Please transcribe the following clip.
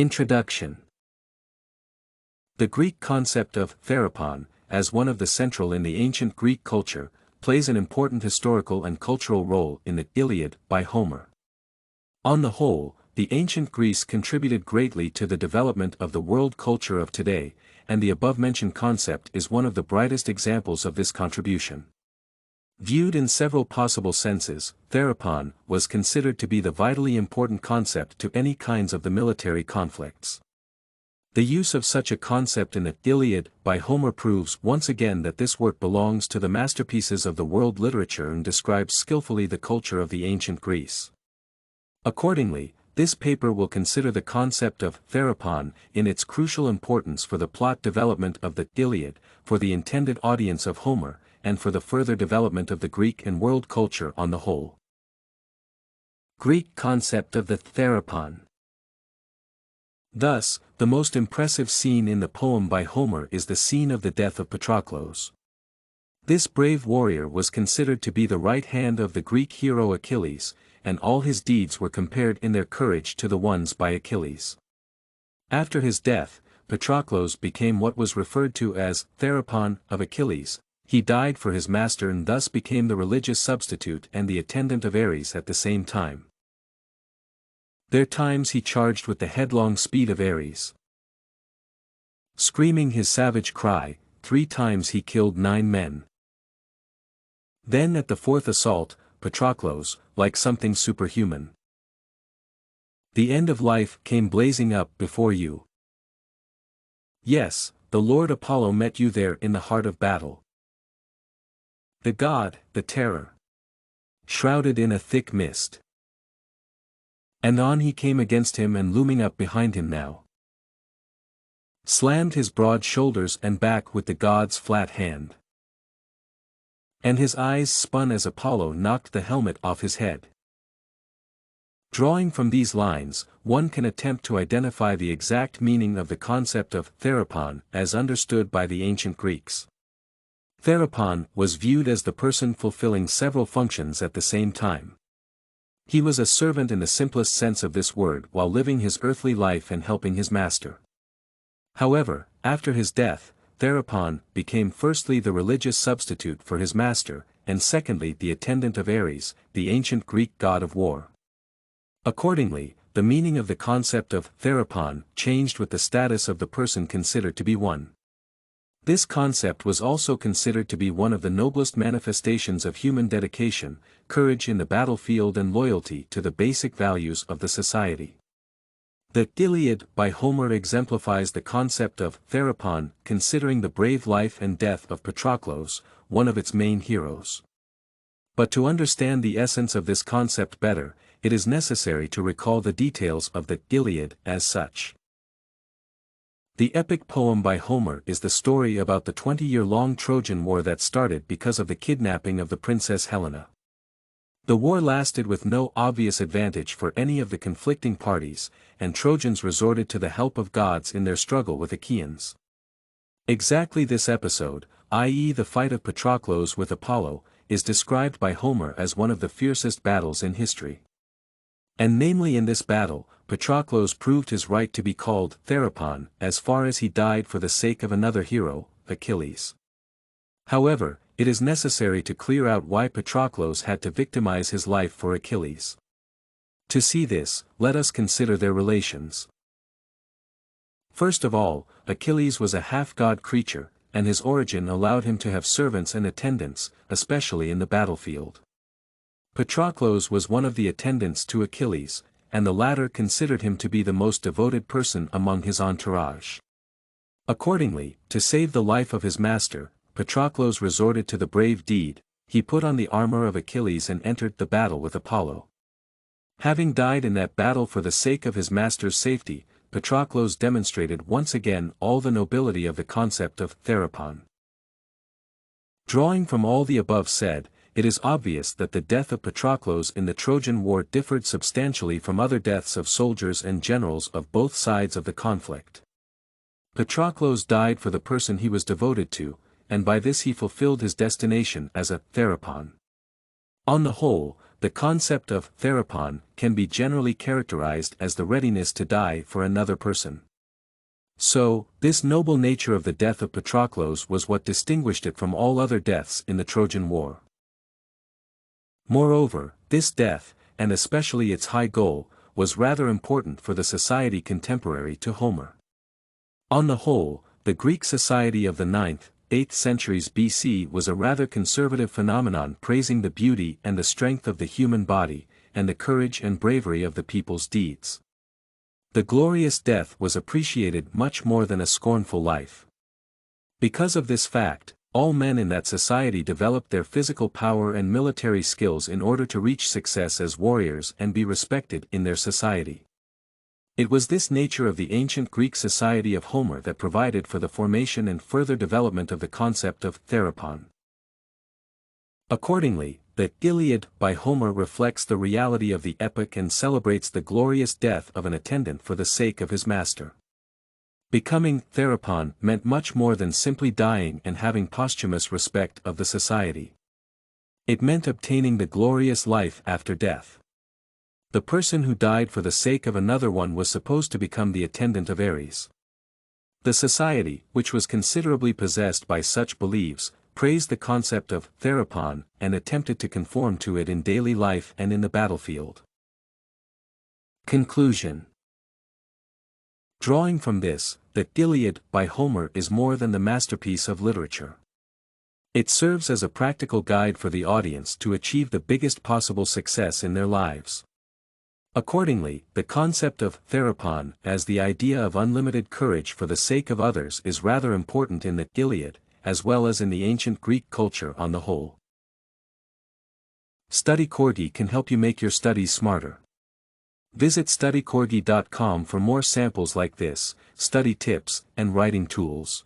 Introduction. The Greek concept of Therapon, as one of the central in the ancient Greek culture, plays an important historical and cultural role in the Iliad by Homer. On the whole, the ancient Greece contributed greatly to the development of the world culture of today, and the above-mentioned concept is one of the brightest examples of this contribution. Viewed in several possible senses, Therapon was considered to be the vitally important concept to any kinds of the military conflicts. The use of such a concept in the Iliad by Homer proves once again that this work belongs to the masterpieces of the world literature and describes skillfully the culture of the ancient Greece. Accordingly, this paper will consider the concept of Therapon in its crucial importance for the plot development of the Iliad, for the intended audience of Homer, and for the further development of the Greek and world culture on the whole. Greek concept of the Therapon. Thus, the most impressive scene in the poem by Homer is the scene of the death of Patroclus. This brave warrior was considered to be the right hand of the Greek hero Achilles, and all his deeds were compared in their courage to the ones by Achilles. After his death, Patroclus became what was referred to as Therapon of Achilles. He died for his master and thus became the religious substitute and the attendant of Ares at the same time. There times he charged with the headlong speed of Ares. Screaming his savage cry, 3 times he killed 9 men. Then at the 4th assault, Patroclus, like something superhuman. The end of life came blazing up before you. Yes, the Lord Apollo met you there in the heart of battle. The god, the terror. Shrouded in a thick mist. And on he came against him and looming up behind him now. Slammed his broad shoulders and back with the god's flat hand. And his eyes spun as Apollo knocked the helmet off his head. Drawing from these lines, one can attempt to identify the exact meaning of the concept of Therapon as understood by the ancient Greeks. Therapon was viewed as the person fulfilling several functions at the same time. He was a servant in the simplest sense of this word while living his earthly life and helping his master. However, after his death, Therapon became firstly the religious substitute for his master, and secondly the attendant of Ares, the ancient Greek god of war. Accordingly, the meaning of the concept of Therapon changed with the status of the person considered to be one. This concept was also considered to be one of the noblest manifestations of human dedication, courage in the battlefield and loyalty to the basic values of the society. The Iliad by Homer exemplifies the concept of Therapon, considering the brave life and death of Patroclus, one of its main heroes. But to understand the essence of this concept better, it is necessary to recall the details of the Iliad as such. The epic poem by Homer is the story about the 20-year-long Trojan War that started because of the kidnapping of the princess Helena. The war lasted with no obvious advantage for any of the conflicting parties, and Trojans resorted to the help of gods in their struggle with Achaeans. Exactly this episode, i.e. the fight of Patroclus with Apollo, is described by Homer as one of the fiercest battles in history. And namely in this battle, Patroclus proved his right to be called Therapon as far as he died for the sake of another hero, Achilles. However, it is necessary to clear out why Patroclus had to victimize his life for Achilles. To see this, let us consider their relations. First of all, Achilles was a half-god creature, and his origin allowed him to have servants and attendants, especially in the battlefield. Patroclus was one of the attendants to Achilles, and the latter considered him to be the most devoted person among his entourage. Accordingly, to save the life of his master, Patroclus resorted to the brave deed. He put on the armor of Achilles and entered the battle with Apollo. Having died in that battle for the sake of his master's safety, Patroclus demonstrated once again all the nobility of the concept of Therapon. Drawing from all the above said, it is obvious that the death of Patroclus in the Trojan War differed substantially from other deaths of soldiers and generals of both sides of the conflict. Patroclus died for the person he was devoted to, and by this he fulfilled his destination as a Therapon. On the whole, the concept of Therapon can be generally characterized as the readiness to die for another person. So, this noble nature of the death of Patroclus was what distinguished it from all other deaths in the Trojan War. Moreover, this death, and especially its high goal, was rather important for the society contemporary to Homer. On the whole, the Greek society of the 9th, 8th centuries BC was a rather conservative phenomenon praising the beauty and the strength of the human body, and the courage and bravery of the people's deeds. The glorious death was appreciated much more than a scornful life. Because of this fact, all men in that society developed their physical power and military skills in order to reach success as warriors and be respected in their society. It was this nature of the ancient Greek society of Homer that provided for the formation and further development of the concept of Therapon. Accordingly, the Iliad by Homer reflects the reality of the epic and celebrates the glorious death of an attendant for the sake of his master. Becoming Therapon meant much more than simply dying and having posthumous respect of the society. It meant obtaining the glorious life after death. The person who died for the sake of another one was supposed to become the attendant of Ares. The society, which was considerably possessed by such beliefs, praised the concept of Therapon and attempted to conform to it in daily life and in the battlefield. Conclusion. Drawing from this, the Iliad by Homer is more than the masterpiece of literature. It serves as a practical guide for the audience to achieve the biggest possible success in their lives. Accordingly, the concept of Therapon as the idea of unlimited courage for the sake of others is rather important in the Iliad, as well as in the ancient Greek culture on the whole. StudyCorgi can help you make your studies smarter. Visit studycorgi.com for more samples like this, study tips, and writing tools.